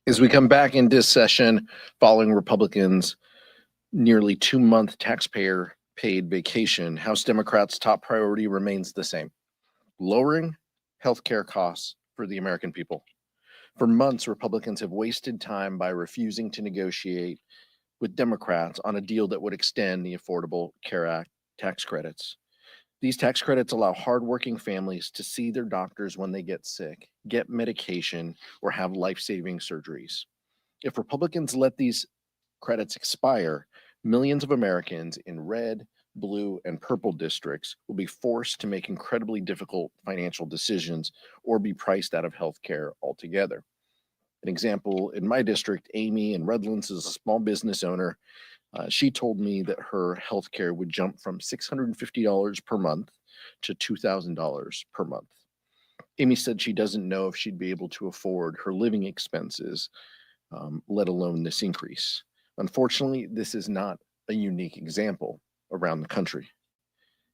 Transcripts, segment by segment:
As we come back into session following Republicans' nearly 2-month taxpayer paid vacation, House Democrats' top priority remains the same: lowering healthcare costs for the American people. For months, Republicans have wasted time by refusing to negotiate with Democrats on a deal that would extend the Affordable Care Act tax credits. These tax credits allow hardworking families to see their doctors when they get sick, get medication, or have life-saving surgeries. If Republicans let these credits expire, millions of Americans in red, blue, and purple districts will be forced to make incredibly difficult financial decisions or be priced out of health care altogether. An example, in my district, Amy in Redlands is a small business owner. She told me that her health care would jump from $650 per month to $2,000 per month. Amy said she doesn't know if she'd be able to afford her living expenses, let alone this increase. Unfortunately, this is not a unique example around the country.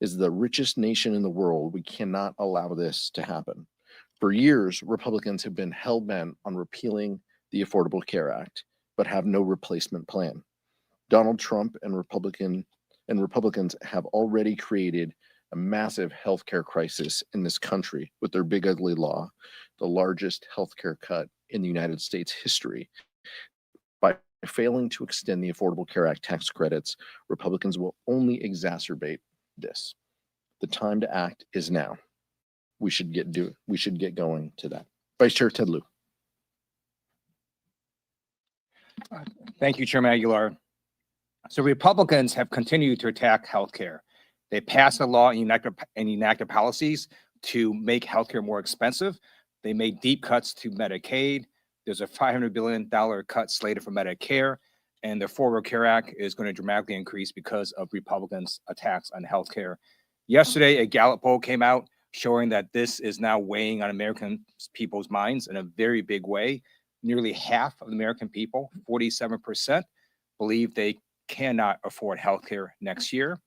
As the richest nation in the world, we cannot allow this to happen. For years, Republicans have been hell-bent on repealing the Affordable Care Act, but have no replacement plan. Donald Trump and Republicans have already created a massive healthcare crisis in this country with their big ugly law, the largest healthcare cut in the United States history. By failing to extend the Affordable Care Act tax credits, Republicans will only exacerbate this. The time to act is now. We should get going to that. Vice Chair Ted Lieu. Thank you, Chairman Aguilar. So Republicans have continued to attack healthcare. They passed a law and enacted policies to make healthcare more expensive. They made deep cuts to Medicaid. There's a $500 billion cut slated for Medicare, and the Affordable Care Act is going to dramatically increase because of Republicans' attacks on healthcare. Yesterday, a Gallup poll came out showing that this is now weighing on American people's minds in a very big way. Nearly half of the American people, 47%, believe they cannot afford healthcare next year.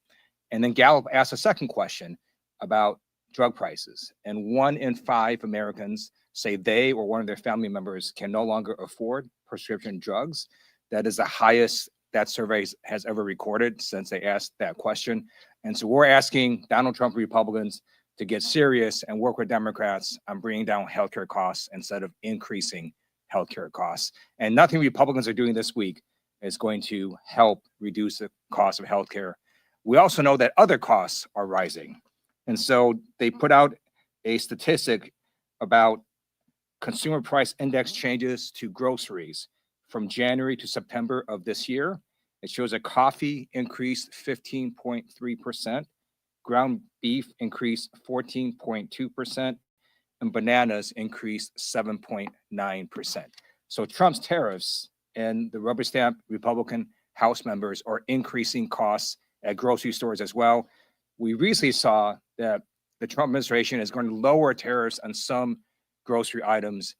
And then Gallup asked a second question about drug prices. And 1 in 5 Americans say they or one of their family members can no longer afford prescription drugs. That is the highest that survey has ever recorded since they asked that question. And so we're asking Donald Trump Republicans to get serious and work with Democrats on bringing down healthcare costs instead of increasing healthcare costs. And nothing Republicans are doing this week is going to help reduce the cost of healthcare. We also know that other costs are rising. And so they put out a statistic about consumer price index changes to groceries from January to September of this year. It shows that coffee increased 15.3%, ground beef increased 14.2%, and bananas increased 7.9%. So Trump's tariffs and the rubber stamp Republican House members are increasing costs at grocery stores as well. We recently saw that the Trump administration is going to lower tariffs on some grocery items.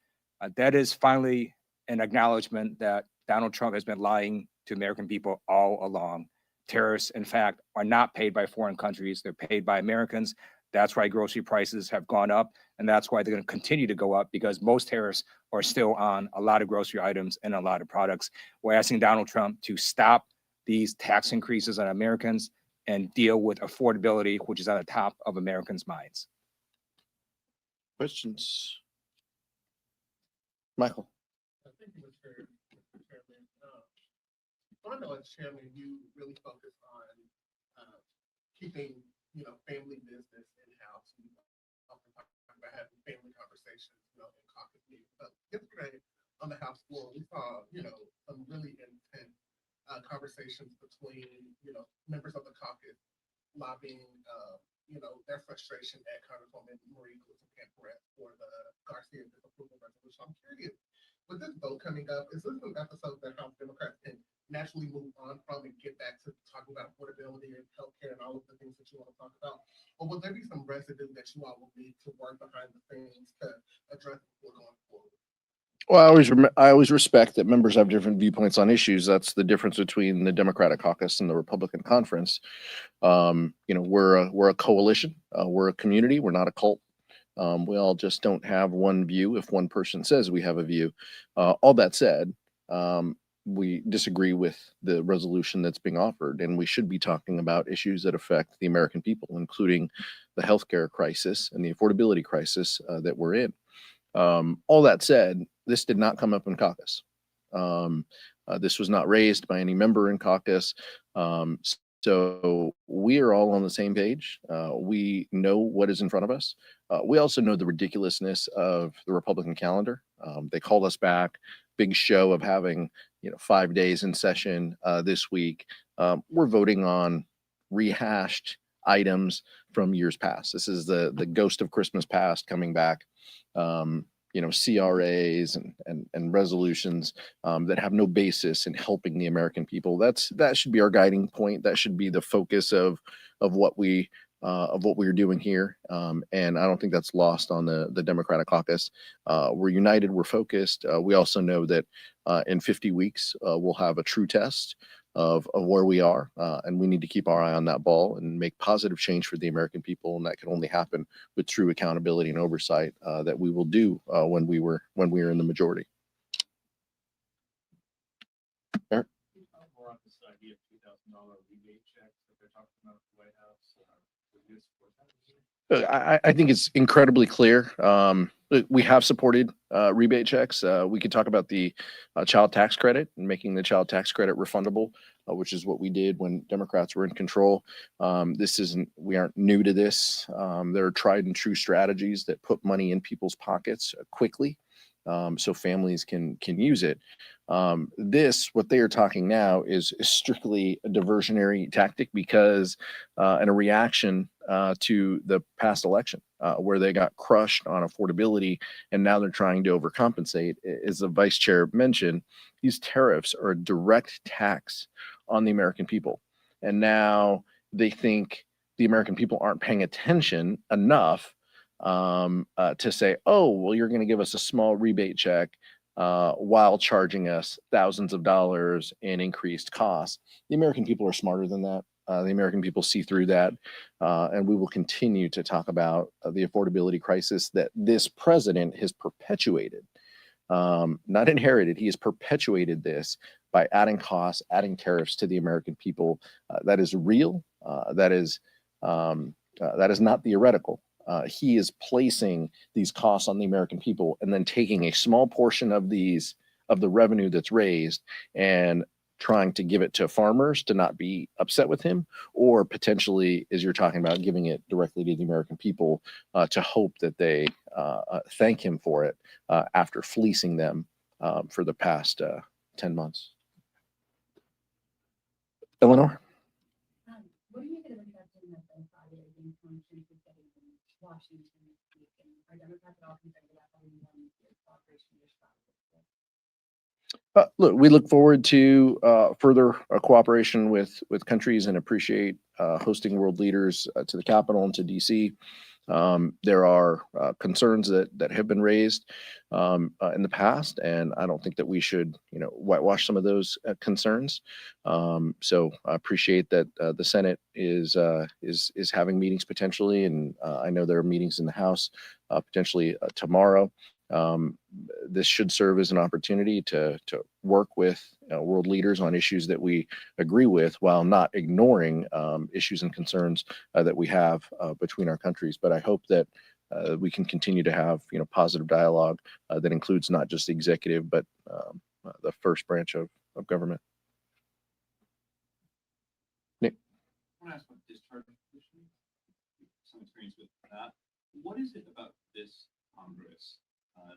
That is finally an acknowledgement that Donald Trump has been lying to American people all along. Tariffs, in fact, are not paid by foreign countries. They're paid by Americans. That's why grocery prices have gone up, and that's why they're going to continue to go up, because most tariffs are still on a lot of grocery items and a lot of products. We're asking Donald Trump to stop these tax increases on Americans and deal with affordability, which is at the top of Americans' minds. Questions? Michael. Thank you, Mr. Chairman. I know as chairman, you really focus on keeping, family business in-house. You often talk about having family conversations, in caucus meetings. But yesterday on the House floor, we saw, some really intense conversations between, members of the caucus lobbying, their frustration at Congresswoman Marie Gluckman-Perez for the Garcia disapproval resolution. I'm curious, with this vote coming up, is this an episode that House Democrats can naturally move on from and get back to talking about affordability and healthcare and all of the things that you want to talk about? Or will there be some residue that you all will need to work behind the scenes to address before going forward? Well, I always respect that members have different viewpoints on issues. That's the difference between the Democratic caucus and the Republican conference. We're a coalition. We're a community. We're not a cult. We all just don't have one view if one person says we have a view. All that said, we disagree with the resolution that's being offered, and we should be talking about issues that affect the American people, including the healthcare crisis and the affordability crisis that we're in. All that said, this did not come up in caucus. This was not raised by any member in caucus. So we are all on the same page. We know what is in front of us. We also know the ridiculousness of the Republican calendar. They called us back, big show of having 5 days in session this week. We're voting on rehashed items from years past. This is the ghost of Christmas past coming back. CRAs and resolutions that have no basis in helping the American people. That should be our guiding point. That should be the focus of what we are doing here. And I don't think that's lost on the Democratic caucus. We're united. We're focused. We also know that in 50 weeks we'll have a true test of where we are, and we need to keep our eye on that ball and make positive change for the American people. And that can only happen with true accountability and oversight that we will do when we are in the majority. Eric? More on this idea of $2,000 rebate checks that they're talking about at the White House. Would you support that? I think it's incredibly clear. We have supported rebate checks. We could talk about the child tax credit and making the child tax credit refundable, which is what we did when Democrats were in control. We aren't new to this. There are tried and true strategies that put money in people's pockets quickly, so families can use it. What they are talking now is strictly a diversionary tactic because and a reaction to the past election where they got crushed on affordability, and now they're trying to overcompensate. As the vice chair mentioned, these tariffs are a direct tax on the American people, and now they think the American people aren't paying attention enough to say, oh, well, you're going to give us a small rebate check while charging us thousands of dollars in increased costs. The American people are smarter than that. The American people see through that, and we will continue to talk about the affordability crisis that this president has perpetuated, not inherited. He has perpetuated this by adding costs, adding tariffs to the American people. That is real. That is not theoretical. He is placing these costs on the American people and then taking a small portion of the revenue that's raised and trying to give it to farmers to not be upset with him, or potentially, as you're talking about, giving it directly to the American people to hope that they thank him for it after fleecing them for the past 10 months. Eleanor? What do you think of the suggestion that the Friday against sanctions is getting in Washington this week? And are Democrats at all concerned about having one cooperation with Look, we look forward to further cooperation with countries and appreciate hosting world leaders to the Capitol and to DC. There are concerns that have been raised in the past, and I don't think that we should, whitewash some of those concerns. So I appreciate that the Senate is having meetings potentially, and I know there are meetings in the House potentially tomorrow. This should serve as an opportunity to work with world leaders on issues that we agree with, while not ignoring issues and concerns that we have between our countries. But I hope that we can continue to have positive dialogue that includes not just the executive, but the first branch of government. Nick? I want to ask about discharge petition. Some experience with that. What is it about this Congress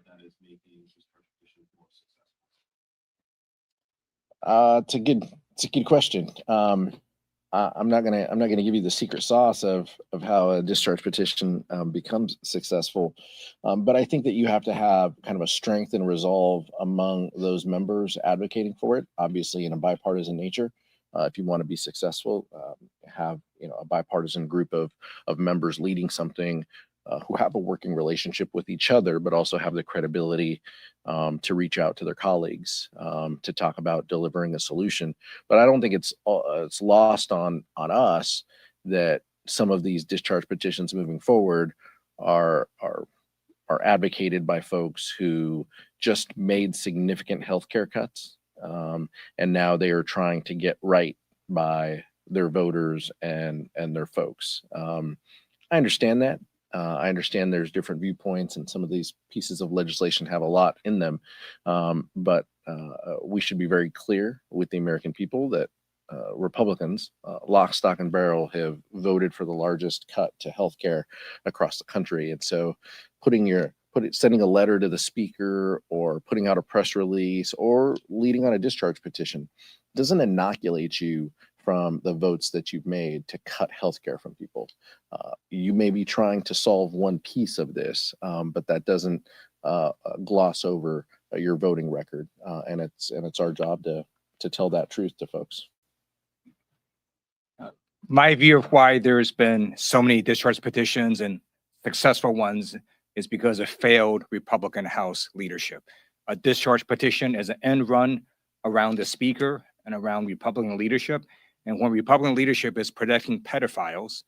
that is making discharge petitions more successful? It's a good question. I'm not gonna give you the secret sauce of how a discharge petition becomes successful, but I think that you have to have kind of a strength and resolve among those members advocating for it. Obviously, in a bipartisan nature, if you want to be successful, have a bipartisan group of members leading something. Who have a working relationship with each other, but also have the credibility to reach out to their colleagues to talk about delivering a solution. But I don't think it's lost on us that some of these discharge petitions moving forward are advocated by folks who just made significant healthcare cuts, and now they are trying to get right by their voters and their folks. I understand that. I understand there's different viewpoints, and some of these pieces of legislation have a lot in them. But we should be very clear with the American people that Republicans, lock, stock, and barrel, have voted for the largest cut to healthcare across the country. And so, sending a letter to the speaker, or putting out a press release, or leading on a discharge petition doesn't inoculate you from the votes that you've made to cut healthcare from people. You may be trying to solve one piece of this, but that doesn't gloss over your voting record, and it's our job to tell that truth to folks. My view of why there's been so many discharge petitions and successful ones is because of failed Republican House leadership. A discharge petition is an end run around the speaker and around Republican leadership. And when Republican leadership is protecting pedophiles,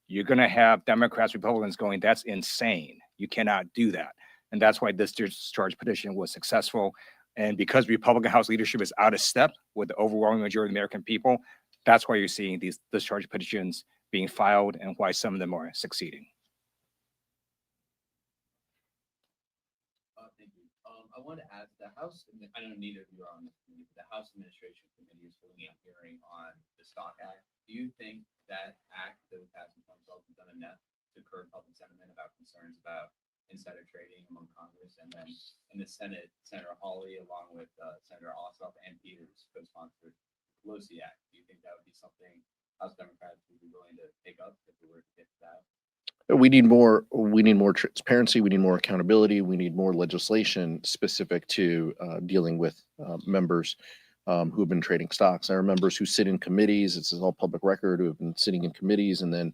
you're going to have Democrats, Republicans going, that's insane. You cannot do that. And that's why this discharge petition was successful. And because Republican House leadership is out of step with the overwhelming majority of the American people, that's why you're seeing these discharge petitions being filed and why some of them are succeeding. Thank you. I wanted to add the House, and I know neither of you are on this committee, but the House Administration Committee is holding a hearing on the Stock Act. Do you think that act that was passed in 2012 has done enough to curb public sentiment about concerns about insider trading among Congress? And then in the Senate, Senator Hawley, along with Senator Ossoff and Peters, co-sponsored Pelosi Act. Do you think that would be something House Democrats would be willing to take up if we were to get to that? We need more transparency. We need more accountability. We need more legislation specific to dealing with members who have been trading stocks. There are members who sit in committees. This is all public record, who have been sitting in committees and then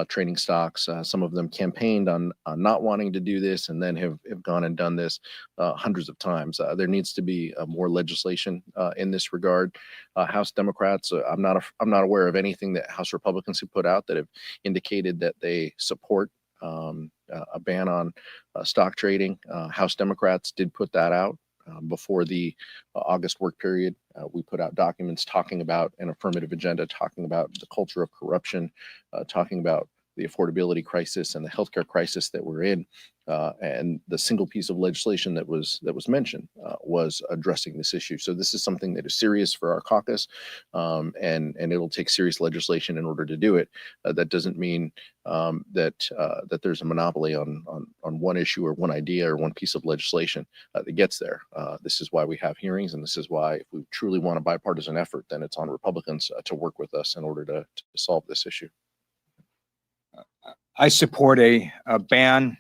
trading stocks. Some of them campaigned on not wanting to do this, and then have gone and done this hundreds of times. There needs to be more legislation in this regard. House Democrats, I'm not aware of anything that House Republicans have put out that have indicated that they support a ban on stock trading. House Democrats did put that out. Before the August work period, we put out documents talking about an affirmative agenda, talking about the culture of corruption, talking about the affordability crisis and the healthcare crisis that we're in. And the single piece of legislation that was mentioned was addressing this issue. So this is something that is serious for our caucus, and it'll take serious legislation in order to do it. That doesn't mean that there's a monopoly on one issue or one idea or one piece of legislation that gets there. This is why we have hearings, and this is why, if we truly want a bipartisan effort, then it's on Republicans to work with us in order to solve this issue. I support a ban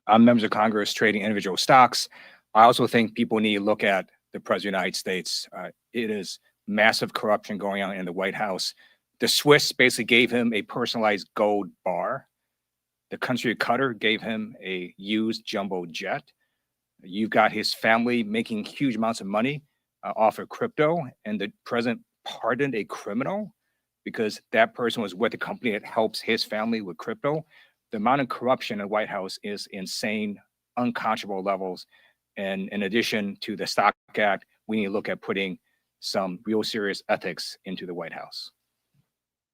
on members of Congress trading individual stocks. I also think people need to look at the President of the United States. It is massive corruption going on in the White House. The Swiss basically gave him a personalized gold bar. The country of Qatar gave him a used jumbo jet. You've got his family making huge amounts of money off of crypto, and the president pardoned a criminal because that person was with a company that helps his family with crypto. The amount of corruption in the White House is insane, unconscionable levels. And in addition to the Stock Act, we need to look at putting some real serious ethics into the White House.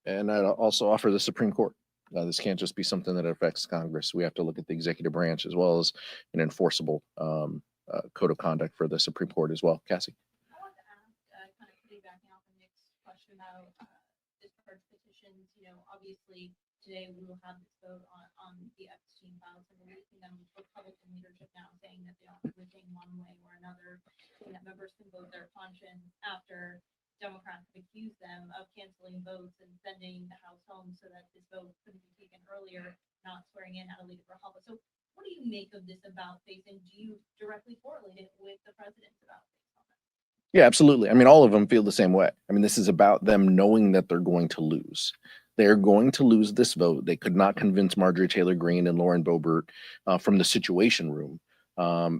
And I'd also offer the Supreme Court. This can't just be something that affects Congress. We have to look at the executive branch as well as an enforceable code of conduct for the Supreme Court as well. Cassie? I want to ask, kind of piggybacking off the next question about discharge petitions. Obviously today we will have this vote on the Epstein files, and we're looking at Republican leadership now saying that they don't have anything one way or another, saying that members can vote their conscience after Democrats have accused them of canceling votes and sending the House home so that this vote couldn't be taken earlier, not swearing in Aguilar. So what do you make of this about face, and do you directly correlate it with the president's about face on that? Yeah, absolutely. I mean, all of them feel the same way. I mean, this is about them knowing that they're going to lose. They're going to lose this vote. They could not convince Marjorie Taylor Greene and Lauren Boebert from the Situation Room.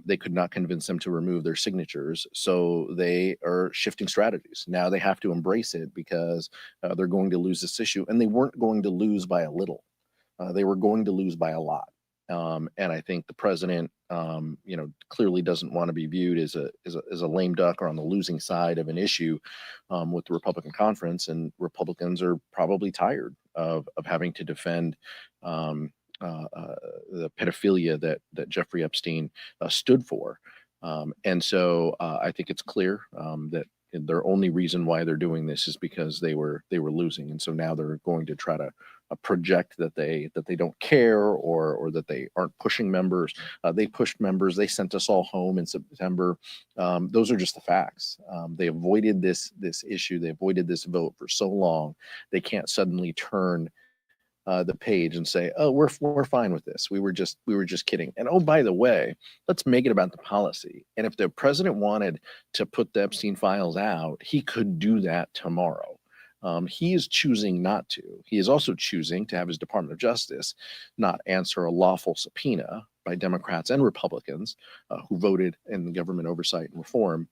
They could not convince them to remove their signatures. So they are shifting strategies. Now they have to embrace it because they're going to lose this issue. And they weren't going to lose by a little. They were going to lose by a lot. And I think the president, clearly doesn't want to be viewed as a lame duck or on the losing side of an issue with the Republican conference. And Republicans are probably tired of having to defend the pedophilia that Jeffrey Epstein stood for. And so I think it's clear that their only reason why they're doing this is because they were losing, and so now they're going to try to project that they don't care or that they aren't pushing members. They pushed members. They sent us all home in September. Those are just the facts. They avoided this issue. They avoided this vote for so long. They can't suddenly turn the page and say, "Oh, we're fine with this. We were just kidding." And oh, by the way, let's make it about the policy. And if the president wanted to put the Epstein files out, he could do that tomorrow. He is choosing not to. He is also choosing to have his Department of Justice not answer a lawful subpoena by Democrats and Republicans who voted in the Government Oversight and Reform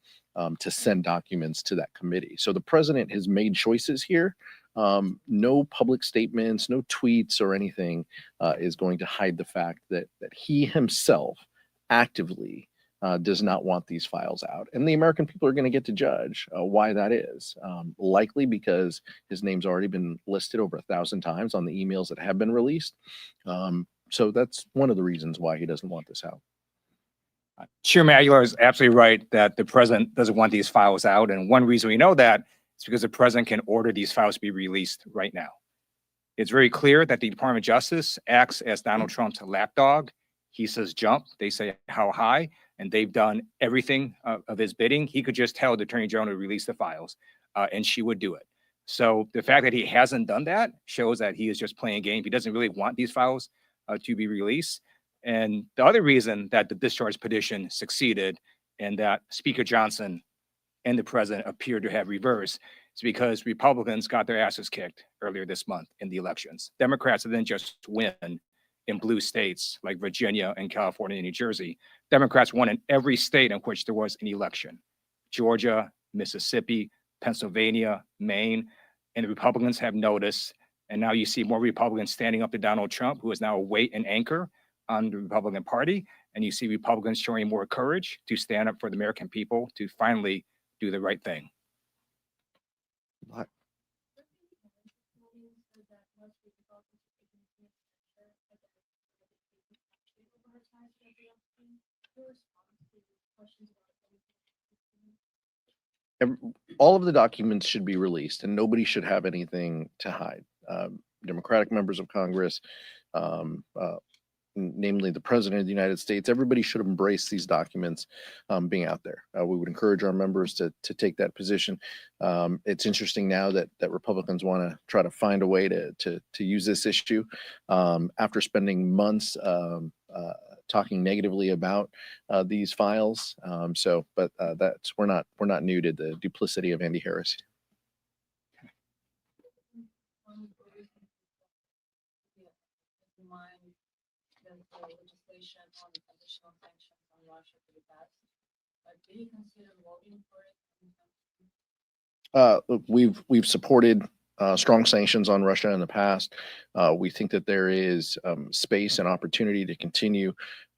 to send documents to that committee. So the president has made choices here. No public statements, no tweets or anything is going to hide the fact that he himself actively does not want these files out. And the American people are going to get to judge why that is. Likely because his name's already been listed over 1,000 times on the emails that have been released. So that's one of the reasons why he doesn't want this out. Chairman Aguilar is absolutely right that the president doesn't want these files out. And one reason we know that is because the president can order these files to be released right now. It's very clear that the Department of Justice acts as Donald Trump's lapdog. He says jump, they say how high, and they've done everything of his bidding. He could just tell the Attorney General to release the files, and she would do it. So the fact that he hasn't done that shows that he is just playing a game. He doesn't really want these files to be released. And the other reason that the discharge petition succeeded and that Speaker Johnson and the president appear to have reversed is because Republicans got their asses kicked earlier this month in the elections. Democrats didn't just win in blue states like Virginia and California and New Jersey. Democrats won in every state in which there was an election: Georgia, Mississippi, Pennsylvania, Maine. And the Republicans have noticed. And now you see more Republicans standing up to Donald Trump, who is now a weight and anchor on the Republican Party. And you see Republicans showing more courage to stand up for the American people to finally do the right thing. All of the documents should be released and nobody should have anything to hide. Democratic members of Congress, namely the President of the United States, everybody should embrace these documents being out there. We would encourage our members to take that position. It's interesting now that Republicans want to try to find a way to use this issue after spending months talking negatively about these files. But we're not new to the duplicity of Andy Harris. Legislation on additional sanctions on Russia to the past. Do you consider voting for it? Look, we've supported strong sanctions on Russia in the past. We think that there is space and opportunity to continue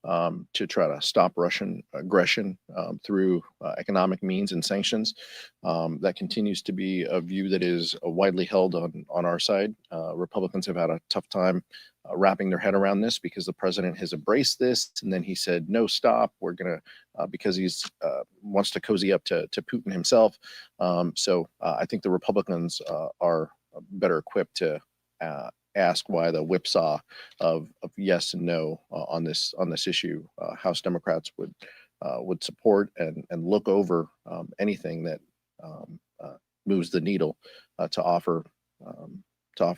to try to stop Russian aggression through economic means and sanctions. That continues to be a view that is widely held on our side. Republicans have had a tough time wrapping their head around this because the president has embraced this, and then he said, "No, stop. We're gonna," because he's wants to cozy up to Putin himself. So I think the Republicans are better equipped to ask why the whipsaw of yes and no on this issue. House Democrats would support and look over anything that moves the needle to offer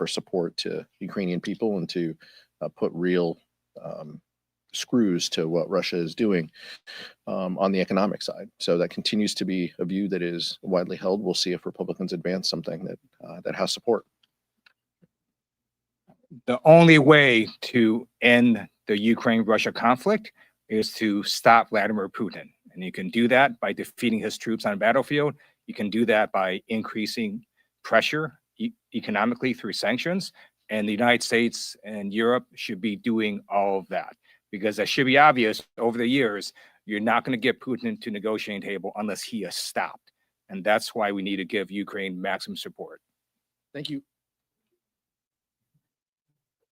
support to Ukrainian people and to put real screws to what Russia is doing on the economic side. So that continues to be a view that is widely held. We'll see if Republicans advance something that has support. The only way to end the Ukraine-Russia conflict is to stop Vladimir Putin. And you can do that by defeating his troops on the battlefield. You can do that by increasing pressure economically through sanctions. And the United States and Europe should be doing all of that. because that should be obvious over the years. You're not going to get Putin to negotiating table unless he is stopped. And that's why we need to give Ukraine maximum support. Thank you.